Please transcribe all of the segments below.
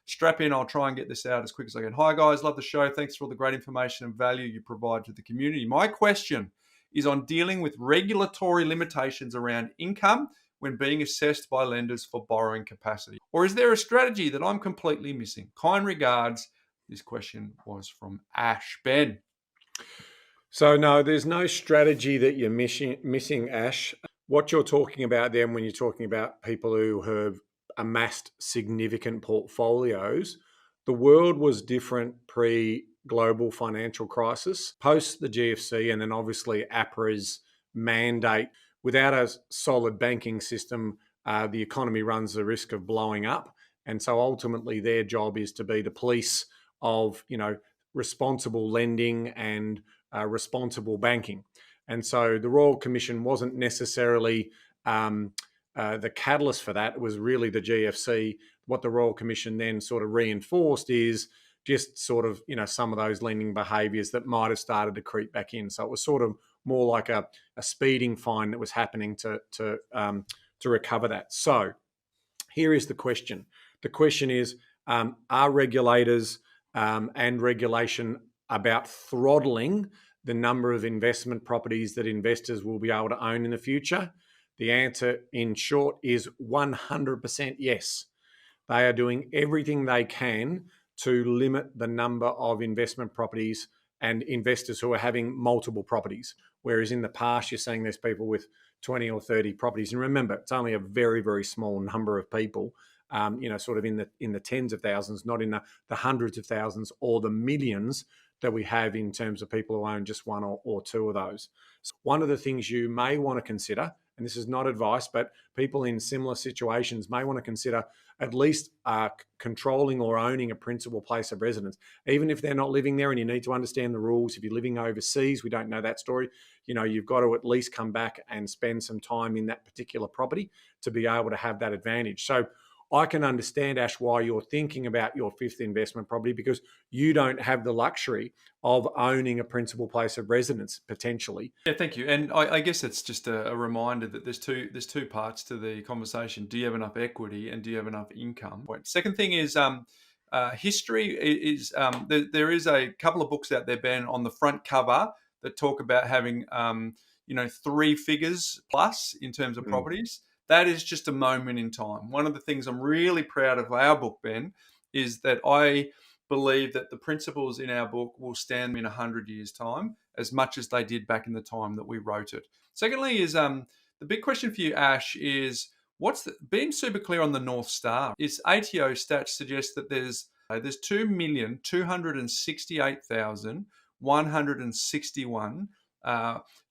strap in. I'll try and get this out as quick as I can. Hi, guys. Love the show. Thanks for all the great information and value you provide to the community. My question is on dealing with regulatory limitations around income when being assessed by lenders for borrowing capacity. Or is there a strategy that I'm completely missing? Kind regards. This question was from Ash. Ben. So no, there's no strategy that you're missing, Ash. What you're talking about then when you're talking about people who have amassed significant portfolios, the world was different pre-global financial crisis, post the GFC, and then obviously APRA's mandate. Without a solid banking system, the economy runs the risk of blowing up. And so ultimately their job is to be the police of, responsible lending and responsible banking. And so the Royal Commission wasn't necessarily the catalyst for that. It was really the GFC. What the Royal Commission then sort of reinforced is just sort of, some of those lending behaviours that might have started to creep back in. So it was sort of more like a speeding fine that was happening to recover that. So here is the question. The question is, are regulators and regulation about throttling the number of investment properties that investors will be able to own in the future? The answer, in short, is 100% yes. They are doing everything they can to limit the number of investment properties and investors who are having multiple properties. Whereas in the past, you're seeing there's people with 20 or 30 properties. And remember, it's only a very, very small number of people, sort of in the tens of thousands, not in the hundreds of thousands or the millions that we have in terms of people who own just one or two of those. So one of the things you may want to consider, and this is not advice, but people in similar situations may want to consider at least controlling or owning a principal place of residence. Even if they're not living there and you need to understand the rules, if you're living overseas, we don't know that story, you've got to at least come back and spend some time in that particular property to be able to have that advantage. So I can understand, Ash, why you're thinking about your fifth investment property, because you don't have the luxury of owning a principal place of residence potentially. Yeah, thank you. And I guess it's just a reminder that there's two parts to the conversation. Do you have enough equity and do you have enough income? Second thing is history is there is a couple of books out there, Ben, on the front cover that talk about having three figures plus in terms of properties. That is just a moment in time. One of the things I'm really proud of our book, Ben, is that I believe that the principles in our book will stand in 100 years' time as much as they did back in the time that we wrote it. Secondly is the big question for you, Ash, is being super clear on the North Star. Its ATO stats suggest that there's 2,268,161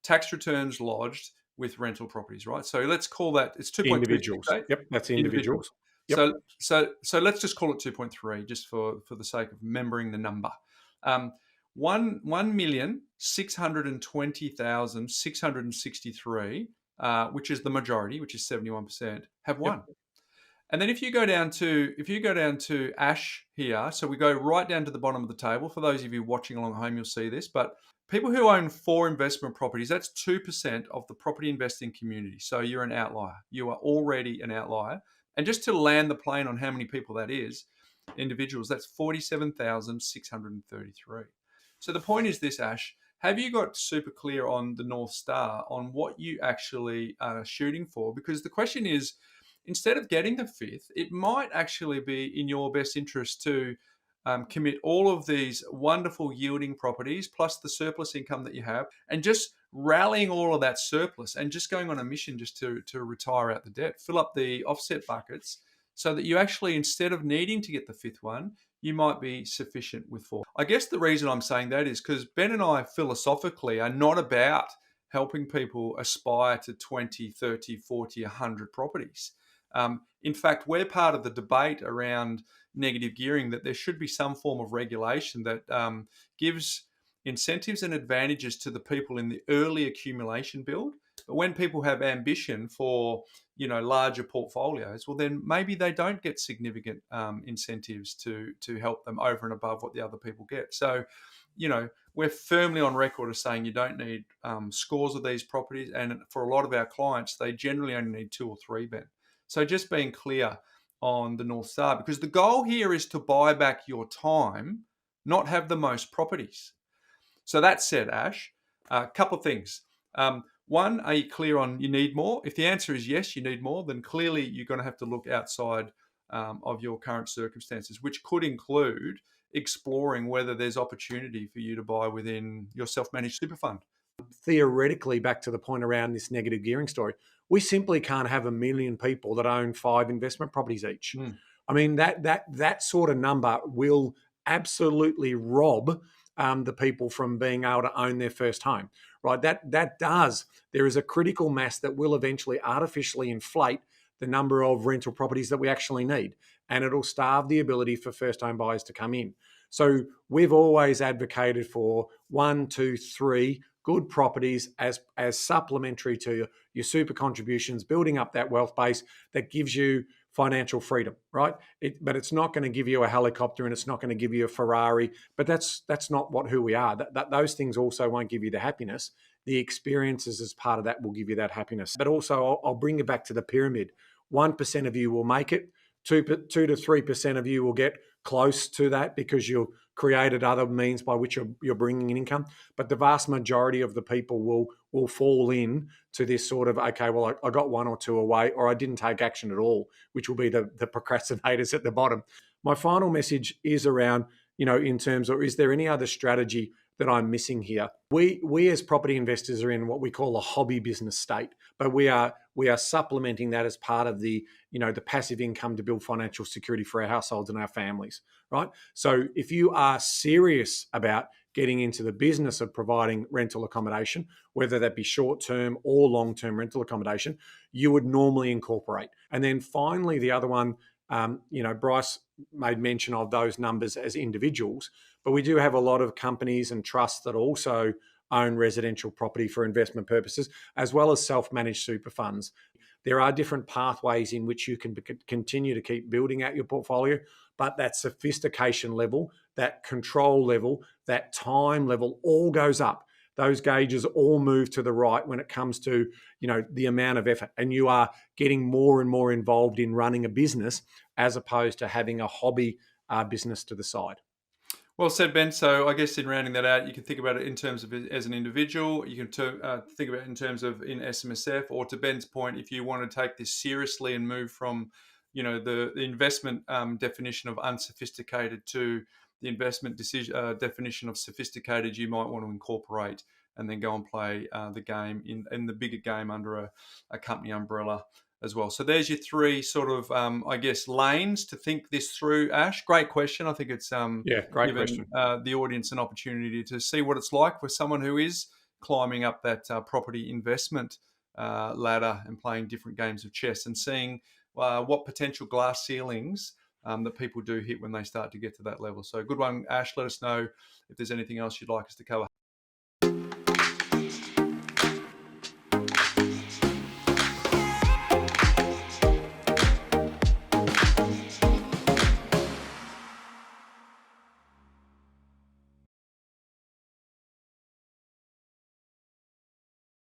tax returns lodged with rental properties, right? So let's call that, it's 2.3. Individuals. Yep, that's individuals. Yep. So let's just call it 2.3, just for the sake of remembering the number. 1,620,663, which is the majority, which is 71%, have won. Yep. And then if you go down to Ash here, so we go right down to the bottom of the table. For those of you watching along home, you'll see this, but people who own 4 investment properties, that's 2% of the property investing community. So you're an outlier. You are already an outlier. And just to land the plane on how many people that is, individuals, that's 47,633. So the point is this, Ash, have you got super clear on the North Star, on what you actually are shooting for? Because the question is, instead of getting the fifth, it might actually be in your best interest to commit all of these wonderful yielding properties plus the surplus income that you have, and just rallying all of that surplus and just going on a mission just to retire out the debt, fill up the offset buckets, so that you actually, instead of needing to get the fifth one, you might be sufficient with 4. I guess the reason I'm saying that is because Ben and I philosophically are not about helping people aspire to 20, 30, 40, 100 properties. In fact, we're part of the debate around negative gearing, that there should be some form of regulation that gives incentives and advantages to the people in the early accumulation build. But when people have ambition for, larger portfolios, well, then maybe they don't get significant incentives to help them over and above what the other people get. So, we're firmly on record as saying you don't need scores of these properties. And for a lot of our clients, they generally only need 2 or 3, Ben. So just being clear on the North Star, because the goal here is to buy back your time, not have the most properties. So that said, Ash, a couple of things. One, are you clear on you need more? If the answer is yes, you need more, then clearly you're going to have to look outside of your current circumstances, which could include exploring whether there's opportunity for you to buy within your self-managed super fund. Theoretically, back to the point around this negative gearing story, we simply can't have 1 million people that own 5 investment properties each. Mm. I mean, that sort of number will absolutely rob the people from being able to own their first home, right? There is a critical mass that will eventually artificially inflate the number of rental properties that we actually need, and it'll starve the ability for first home buyers to come in. So we've always advocated for 1, 2, 3 good properties as supplementary to your super contributions, building up that wealth base that gives you financial freedom, right? But it's not going to give you a helicopter, and it's not going to give you a Ferrari. But that's not who we are. Those things also won't give you the happiness. The experiences as part of that will give you that happiness. But also, I'll bring you back to the pyramid. 1% of you will make it. 2 to 3% of you will get close to that because you've created other means by which you're bringing in income. But the vast majority of the people will fall in to this sort of, okay, well, I got 1 or 2 away, or I didn't take action at all, which will be the procrastinators at the bottom. My final message is around, in terms of, is there any other strategy that I'm missing here? We as property investors are in what we call a hobby business state, but we are supplementing that as part of the the passive income to build financial security for our households and our families, right? So if you are serious about getting into the business of providing rental accommodation, whether that be short-term or long-term rental accommodation, you would normally incorporate. And then finally, the other one, Bryce made mention of those numbers as individuals, but we do have a lot of companies and trusts that also own residential property for investment purposes, as well as self-managed super funds. There are different pathways in which you can continue to keep building out your portfolio, but that sophistication level, that control level, that time level all goes up. Those gauges all move to the right when it comes to, the amount of effort, and you are getting more and more involved in running a business as opposed to having a hobby business to the side. Well said, Ben. So I guess in rounding that out, you can think about it in terms of as an individual. You can think about it in terms of in SMSF, or to Ben's point, if you want to take this seriously and move from, the investment definition of unsophisticated to the investment definition of sophisticated, you might want to incorporate and then go and play the game in the bigger game under a company umbrella as well. So there's your 3 sort of, lanes to think this through, Ash. Great question. I think it's Great given question. the audience an opportunity to see what it's like for someone who is climbing up that property investment ladder and playing different games of chess, and seeing what potential glass ceilings that people do hit when they start to get to that level. So good one, Ash. Let us know if there's anything else you'd like us to cover.